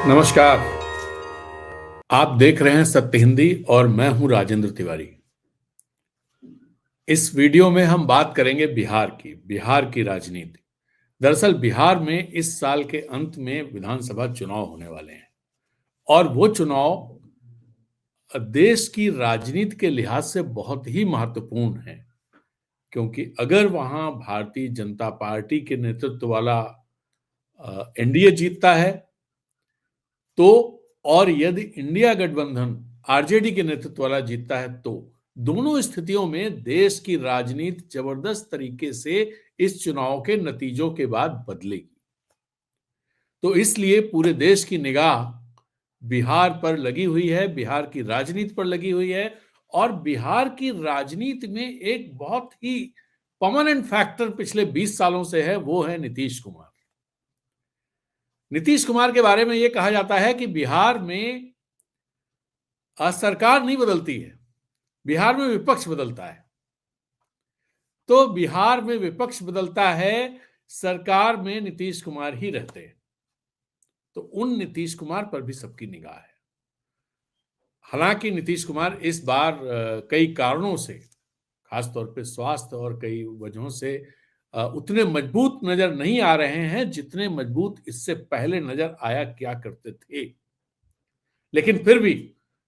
नमस्कार। आप देख रहे हैं सत्य हिंदी और मैं हूं राजेंद्र तिवारी। इस वीडियो में हम बात करेंगे बिहार की राजनीति। दरअसल बिहार में इस साल के अंत में विधानसभा चुनाव होने वाले हैं और वो चुनाव देश की राजनीति के लिहाज से बहुत ही महत्वपूर्ण है, क्योंकि अगर वहां भारतीय जनता पार्टी के नेतृत्व वाला एनडीए जीतता है तो, और यदि इंडिया गठबंधन आरजेडी के नेतृत्व वाला जीतता है तो दोनों स्थितियों में देश की राजनीति जबरदस्त तरीके से इस चुनाव के नतीजों के बाद बदलेगी। तो इसलिए पूरे देश की निगाह बिहार पर लगी हुई है, बिहार की राजनीति पर लगी हुई है। और बिहार की राजनीति में एक बहुत ही परमानेंट फैक्टर पिछले 20 सालों से है, वो है नीतीश कुमार। नीतीश कुमार के बारे में यह कहा जाता है कि बिहार में सरकार नहीं बदलती है, बिहार में विपक्ष बदलता है। तो बिहार में विपक्ष बदलता है, सरकार में नीतीश कुमार ही रहते हैं। तो उन नीतीश कुमार पर भी सबकी निगाह है। हालांकि नीतीश कुमार इस बार कई कारणों से, खासतौर पे स्वास्थ्य और कई वजहों से उतने मजबूत नजर नहीं आ रहे हैं जितने मजबूत इससे पहले नजर आया किया करते थे। लेकिन फिर भी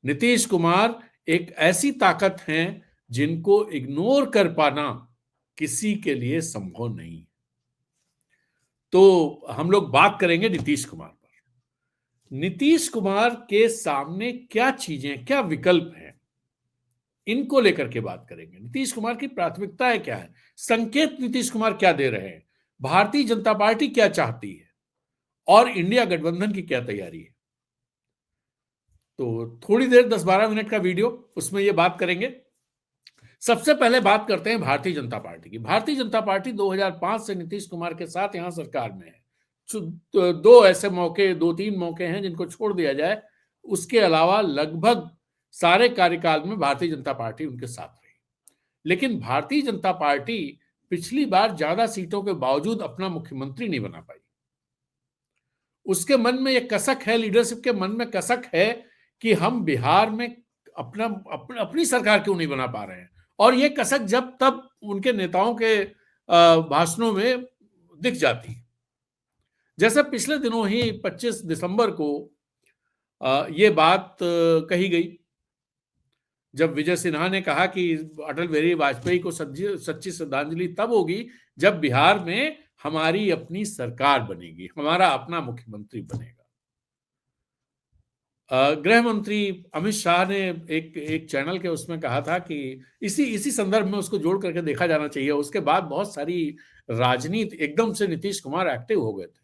नीतीश कुमार एक ऐसी ताकत है जिनको इग्नोर कर पाना किसी के लिए संभव नहीं। तो हम लोग बात करेंगे नीतीश कुमार पर। नीतीश कुमार के सामने क्या चीजें, क्या विकल्प हैं, इनको लेकर के बात करेंगे। नीतीश कुमार की प्राथमिकताएं क्या है, संकेत नीतीश कुमार क्या दे रहे हैं, भारतीय जनता पार्टी क्या चाहती है और इंडिया गठबंधन की क्या तैयारी है। तो थोड़ी देर 10-12 मिनट का वीडियो, उसमें ये बात करेंगे। सबसे पहले बात करते हैं भारतीय जनता पार्टी की। भारतीय जनता पार्टी 2005 से नीतीश कुमार के साथ यहां सरकार में है। दो ऐसे मौके, 2-3 मौके हैं जिनको छोड़ दिया जाए, उसके अलावा लगभग सारे कार्यकाल में भारतीय जनता पार्टी उनके साथ रही। लेकिन भारतीय जनता पार्टी पिछली बार ज्यादा सीटों के बावजूद अपना मुख्यमंत्री नहीं बना पाई। उसके मन में एक कसक है, लीडरशिप के मन में कसक है कि हम बिहार में अपनी सरकार क्यों नहीं बना पा रहे हैं। और ये कसक जब तब उनके नेताओं के भाषणों में दिख जाती है। जैसे पिछले दिनों ही 25 दिसंबर को ये बात कही गई, जब विजय सिन्हा ने कहा कि अटल बिहारी वाजपेयी को सच्ची श्रद्धांजलि तब होगी जब बिहार में हमारी अपनी सरकार बनेगी, हमारा अपना मुख्यमंत्री बनेगा। गृह मंत्री अमित शाह ने एक चैनल के उसमें कहा था कि इसी संदर्भ में उसको जोड़ करके देखा जाना चाहिए। उसके बाद बहुत सारी राजनीति एकदम से नीतीश कुमार एक्टिव हो गए थे।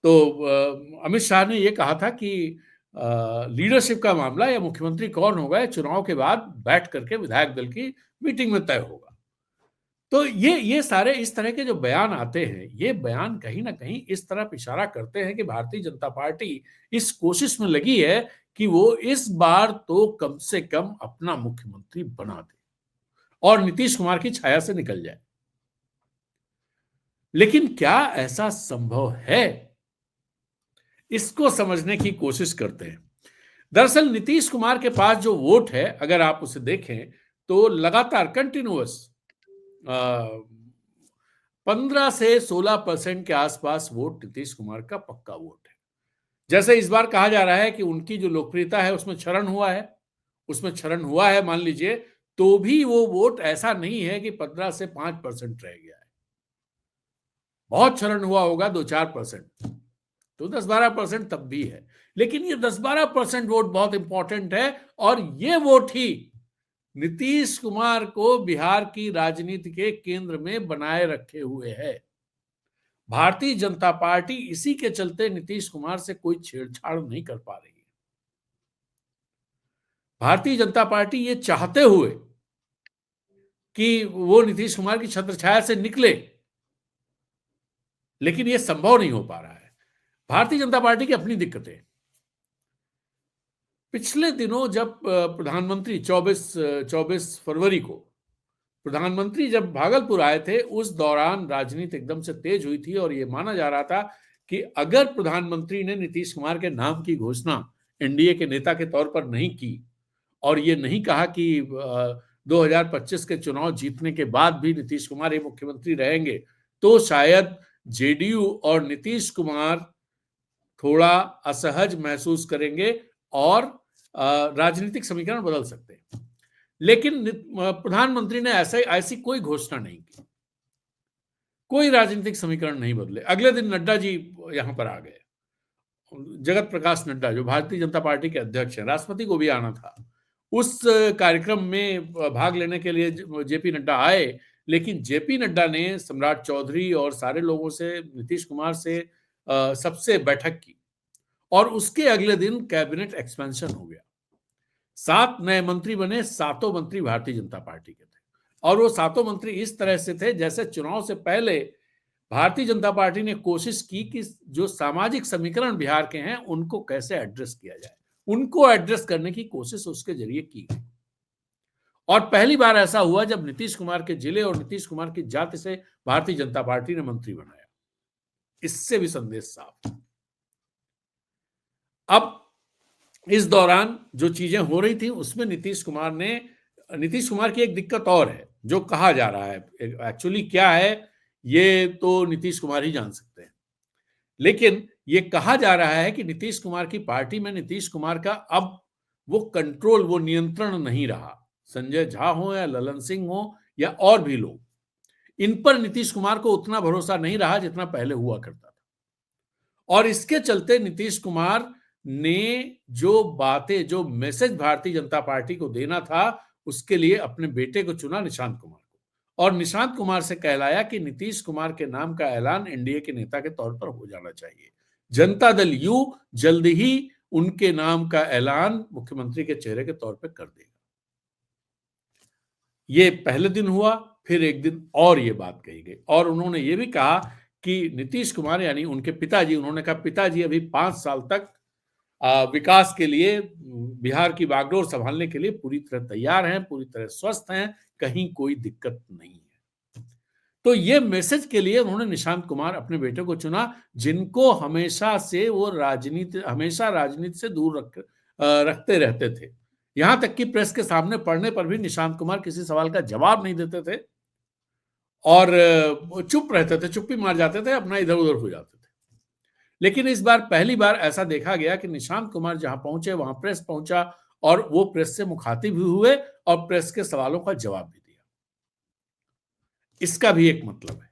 तो अमित शाह ने यह कहा था कि लीडरशिप का मामला या मुख्यमंत्री कौन होगा चुनाव के बाद बैठ करके विधायक दल की मीटिंग में तय होगा। तो ये सारे इस तरह के जो बयान आते हैं, ये बयान कहीं ना कहीं इस तरफ इशारा करते हैं कि भारतीय जनता पार्टी इस कोशिश में लगी है कि वो इस बार तो कम से कम अपना मुख्यमंत्री बना दे और नीतीश कुमार की छाया से निकल जाए। लेकिन क्या ऐसा संभव है, इसको समझने की कोशिश करते हैं। दरअसल नीतीश कुमार के पास जो वोट है, अगर आप उसे देखें तो लगातार कंटिन्यूअस 15 से 16% के आसपास वोट नीतीश कुमार का पक्का वोट है। जैसे इस बार कहा जा रहा है कि उनकी जो लोकप्रियता है उसमें क्षरण हुआ है मान लीजिए, तो भी वो वोट ऐसा नहीं है कि 15 से 5% रह गया है। बहुत क्षरण हुआ होगा 2-4%, तो 10-12% तब भी है। लेकिन ये 10-12% वोट बहुत इंपॉर्टेंट है और ये वोट ही नीतीश कुमार को बिहार की राजनीति के केंद्र में बनाए रखे हुए है। भारतीय जनता पार्टी इसी के चलते नीतीश कुमार से कोई छेड़छाड़ नहीं कर पा रही है। भारतीय जनता पार्टी ये चाहते हुए कि वो नीतीश कुमार की छत्रछाया से निकले, लेकिन ये संभव नहीं हो पा रहा है। भारतीय जनता पार्टी की अपनी दिक्कतें। पिछले दिनों जब प्रधानमंत्री 24 फरवरी को प्रधानमंत्री जब भागलपुर आए थे, उस दौरान राजनीति एकदम से तेज हुई थी और यह माना जा रहा था कि अगर प्रधानमंत्री ने नीतीश कुमार के नाम की घोषणा एनडीए के नेता के तौर पर नहीं की और ये नहीं कहा कि 2025 के चुनाव जीतने के बाद भी नीतीश कुमार ही मुख्यमंत्री रहेंगे, तो शायद जेडीयू और नीतीश कुमार थोड़ा असहज महसूस करेंगे और राजनीतिक समीकरण बदल सकते हैं। लेकिन प्रधानमंत्री ने ऐसी कोई घोषणा नहीं की, कोई राजनीतिक समीकरण नहीं बदले। अगले दिन नड्डा जी यहां पर आ गए, जगत प्रकाश नड्डा जो भारतीय जनता पार्टी के अध्यक्ष हैं, राष्ट्रपति को भी आना था। उस कार्यक्रम में भाग लेने के लिए जेपी नड्डा आए, लेकिन जेपी नड्डा ने सम्राट चौधरी और सारे लोगों से, नीतीश कुमार से सबसे बैठक की और उसके अगले दिन कैबिनेट एक्सपेंशन हो गया। 7 नए मंत्री बने, 7 मंत्री भारतीय जनता पार्टी के थे और वो 7 मंत्री इस तरह से थे जैसे चुनाव से पहले भारतीय जनता पार्टी ने कोशिश की कि जो सामाजिक समीकरण बिहार के हैं उनको कैसे एड्रेस किया जाए, उनको एड्रेस करने की कोशिश उसके जरिए की गई। और पहली बार ऐसा हुआ जब नीतीश कुमार के जिले और नीतीश कुमार की जाति से भारतीय जनता पार्टी ने मंत्री बनाया। इससे भी संदेश साफ। अब इस दौरान जो चीजें हो रही थी उसमें नीतीश कुमार की एक दिक्कत और है जो कहा जा रहा है, एक्चुअली क्या है ये तो नीतीश कुमार ही जान सकते हैं, लेकिन ये कहा जा रहा है कि नीतीश कुमार की पार्टी में नीतीश कुमार का अब वो कंट्रोल, वो नियंत्रण नहीं रहा। संजय झा हो या ललन सिंह हो या और भी लोग, इन पर नीतीश कुमार को उतना भरोसा नहीं रहा जितना पहले हुआ करता था। और इसके चलते नीतीश कुमार ने जो बातें, जो मैसेज भारतीय जनता पार्टी को देना था, उसके लिए अपने बेटे को चुना, निशांत कुमार को, और निशांत कुमार से कहलाया कि नीतीश कुमार के नाम का ऐलान एनडीए के नेता के तौर पर हो जाना चाहिए। जनता दल यू जल्द ही उनके नाम का ऐलान मुख्यमंत्री के चेहरे के तौर पर कर देगा। ये पहले दिन हुआ, फिर एक दिन और ये बात कही गई और उन्होंने ये भी कहा कि नीतीश कुमार यानी उनके पिताजी, उन्होंने कहा पिताजी अभी 5 साल तक विकास के लिए, बिहार की बागडोर संभालने के लिए पूरी तरह तैयार हैं, पूरी तरह स्वस्थ हैं, कहीं कोई दिक्कत नहीं है। तो ये मैसेज के लिए उन्होंने निशांत कुमार अपने बेटे को चुना, जिनको हमेशा राजनीति से दूर रखते रहते थे। यहां तक कि प्रेस के सामने पढ़ने पर भी निशांत कुमार किसी सवाल का जवाब नहीं देते थे और चुप रहते थे, चुप्पी मार जाते थे, अपना इधर उधर हो जाते थे। लेकिन इस बार पहली बार ऐसा देखा गया कि निशांत कुमार जहां पहुंचे वहां प्रेस पहुंचा और वो प्रेस से मुखातिब भी हुए और प्रेस के सवालों का जवाब भी दिया। इसका भी एक मतलब है।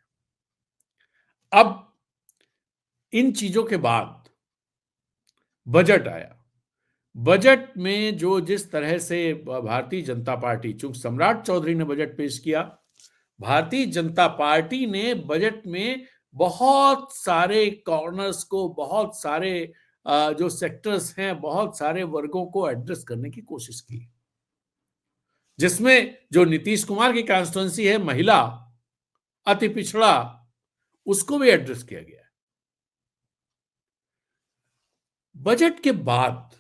अब इन चीजों के बाद बजट आया। बजट में जो जिस तरह से भारतीय जनता पार्टी, चूंकि सम्राट चौधरी ने बजट पेश किया, भारतीय जनता पार्टी ने बजट में बहुत सारे कॉर्नर्स को, बहुत सारे जो सेक्टर्स हैं, बहुत सारे वर्गों को एड्रेस करने की कोशिश की, जिसमें जो नीतीश कुमार की कॉन्स्टिट्यूएंसी है, महिला, अति पिछड़ा, उसको भी एड्रेस किया गया। बजट के बाद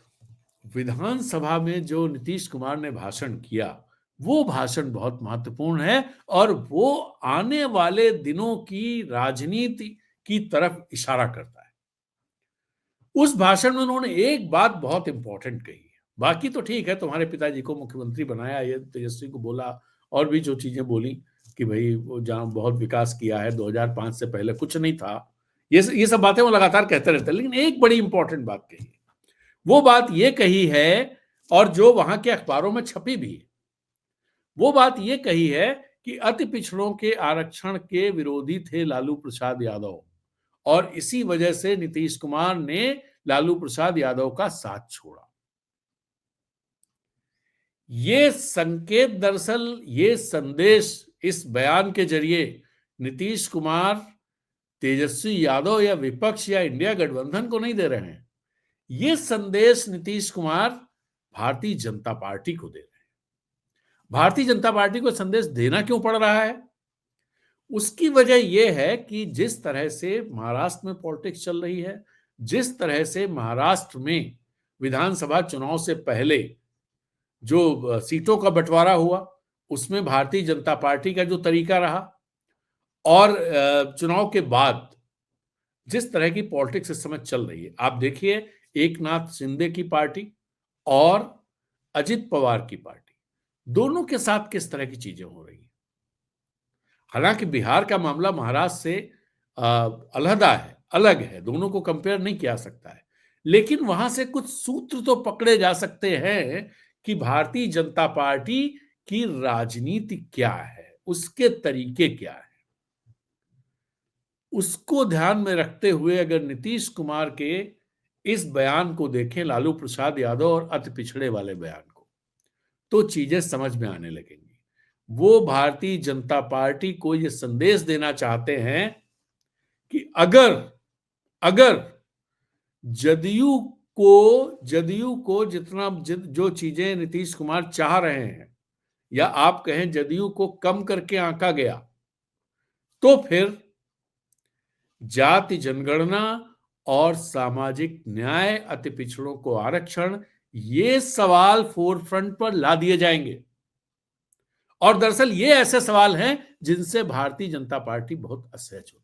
विधानसभा में जो नीतीश कुमार ने भाषण किया, वो भाषण बहुत महत्वपूर्ण है और वो आने वाले दिनों की राजनीति की तरफ इशारा करता है। उस भाषण में उन्होंने एक बात बहुत इंपॉर्टेंट कही है, बाकी तो ठीक है, तुम्हारे पिताजी को मुख्यमंत्री बनाया, ये तेजस्वी को बोला और भी जो चीजें बोली कि भाई वो जहां बहुत विकास किया है, 2005 से पहले कुछ नहीं था, ये सब बातें वो लगातार कहते रहते हैं। लेकिन एक बड़ी इंपॉर्टेंट बात कही है, वो बात ये कही है और जो वहां के अखबारों में छपी भी है, वो बात ये कही है कि अति पिछड़ों के आरक्षण के विरोधी थे लालू प्रसाद यादव और इसी वजह से नीतीश कुमार ने लालू प्रसाद यादव का साथ छोड़ा। ये संकेत, दरअसल ये संदेश इस बयान के जरिए नीतीश कुमार तेजस्वी यादव या विपक्ष या इंडिया गठबंधन को नहीं दे रहे हैं, ये संदेश नीतीश कुमार भारतीय जनता पार्टी को दे रहे हैं। भारतीय जनता पार्टी को संदेश देना क्यों पड़ रहा है? उसकी वजह यह है कि जिस तरह से महाराष्ट्र में पॉलिटिक्स चल रही है, जिस तरह से महाराष्ट्र में विधानसभा चुनाव से पहले जो सीटों का बंटवारा हुआ, उसमें भारतीय जनता पार्टी का जो तरीका रहा और चुनाव के बाद जिस तरह की पॉलिटिक्स इस समय चल रही है, आप देखिए एकनाथ शिंदे की पार्टी और अजित पवार की पार्टी, दोनों के साथ किस तरह की चीजें हो रही हैं। हालांकि बिहार का मामला महाराष्ट्र से अलहदा है, अलग है, दोनों को कंपेयर नहीं किया सकता है, लेकिन वहां से कुछ सूत्र तो पकड़े जा सकते हैं कि भारतीय जनता पार्टी की राजनीति क्या है, उसके तरीके क्या है। उसको ध्यान में रखते हुए अगर नीतीश कुमार के इस बयान को देखें, लालू प्रसाद यादव और अति पिछड़े वाले बयान को, तो चीजें समझ में आने लगेंगी। वो भारतीय जनता पार्टी को ये संदेश देना चाहते हैं कि अगर अगर जदयू को जितना जो चीजें नीतीश कुमार चाह रहे हैं, या आप कहें जदयू को कम करके आंका गया, तो फिर जाति जनगणना और सामाजिक न्याय, अति पिछड़ों को आरक्षण, ये सवाल फोरफ्रंट पर ला दिए जाएंगे। और दरअसल ये ऐसे सवाल हैं जिनसे भारतीय जनता पार्टी बहुत असहज होती है।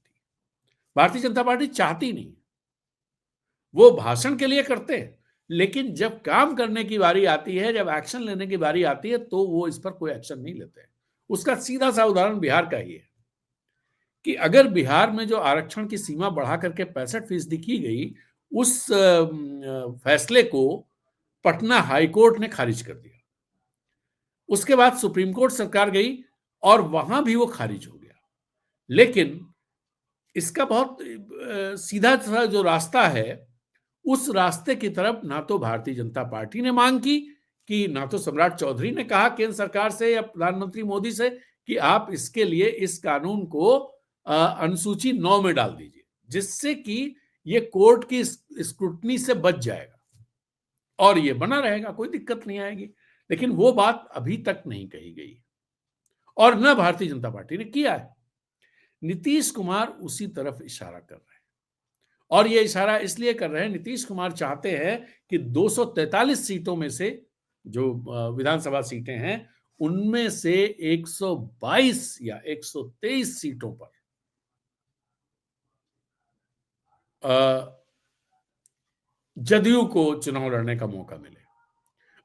भारतीय जनता पार्टी चाहती नहीं, वो भाषण के लिए करते हैं, लेकिन जब काम करने की बारी आती है, जब एक्शन लेने की बारी आती है, तो वो इस पर कोई एक्शन नहीं लेते हैं। उसका सीधा सा उदाहरण बिहार का ही है कि अगर बिहार में जो आरक्षण की सीमा बढ़ा करके 65% की गई, उस फैसले को पटना हाईकोर्ट ने खारिज कर दिया। उसके बाद सुप्रीम कोर्ट सरकार गई और वहां भी वो खारिज हो गया। लेकिन इसका बहुत सीधा सा जो रास्ता है, उस रास्ते की तरफ ना तो भारतीय जनता पार्टी ने मांग की, कि ना तो सम्राट चौधरी ने कहा केंद्र सरकार से या प्रधानमंत्री मोदी से कि आप इसके लिए इस कानून को अनुसूची 9 में डाल दीजिए, जिससे कि ये कोर्ट की स्क्रूटनी से बच जाएगा और ये बना रहेगा, कोई दिक्कत नहीं आएगी। लेकिन वो बात अभी तक नहीं कही गई और न भारतीय जनता पार्टी ने किया है। नीतीश कुमार उसी तरफ इशारा कर रहे हैं, और ये इशारा इसलिए कर रहे हैं, नीतीश कुमार चाहते हैं कि 243 सीटों में से जो विधानसभा सीटें हैं, उनमें से 122 या 123 सीटों पर जदयू को चुनाव लड़ने का मौका मिले,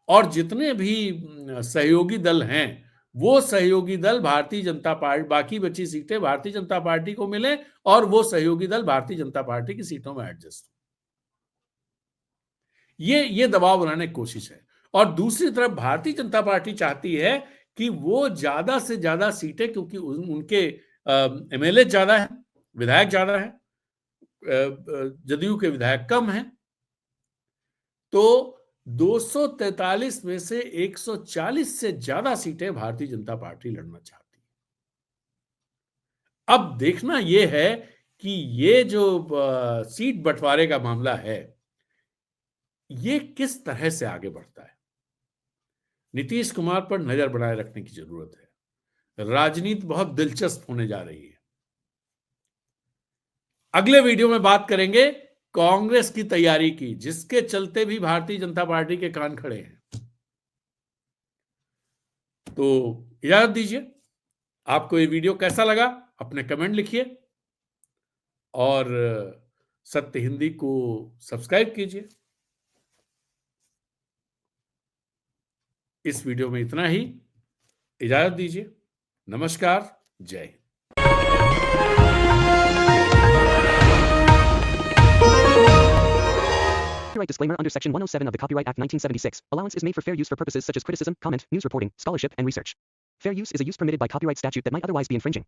और जितने भी सहयोगी दल हैं, वो सहयोगी दल भारतीय जनता पार्टी, बाकी बची सीटें भारतीय जनता पार्टी को मिले और वो सहयोगी दल भारतीय जनता पार्टी की सीटों में एडजस्ट। ये दबाव बनाने की कोशिश है। और दूसरी तरफ भारतीय जनता पार्टी चाहती है कि वो ज्यादा से ज्यादा सीटें, क्योंकि उनके एमएलए ज्यादा है, विधायक ज्यादा है, जदयू के विधायक कम हैं, तो 243 में से 140 से ज्यादा सीटें भारतीय जनता पार्टी लड़ना चाहती है। अब देखना यह है कि ये जो सीट बंटवारे का मामला है, ये किस तरह से आगे बढ़ता है। नीतीश कुमार पर नजर बनाए रखने की जरूरत है। राजनीति बहुत दिलचस्प होने जा रही है। अगले वीडियो में बात करेंगे कांग्रेस की तैयारी की, जिसके चलते भी भारतीय जनता पार्टी के कान खड़े हैं। तो इजाजत दीजिए। आपको ये वीडियो कैसा लगा अपने कमेंट लिखिए, और सत्य हिंदी को सब्सक्राइब कीजिए। इस वीडियो में इतना ही। इजाजत दीजिए। नमस्कार। जय Hind. Copyright disclaimer under Section 107 of the Copyright Act 1976. Allowance is made for fair use for purposes such as criticism, comment, news reporting, scholarship, and research. Fair use is a use permitted by copyright statute that might otherwise be infringing.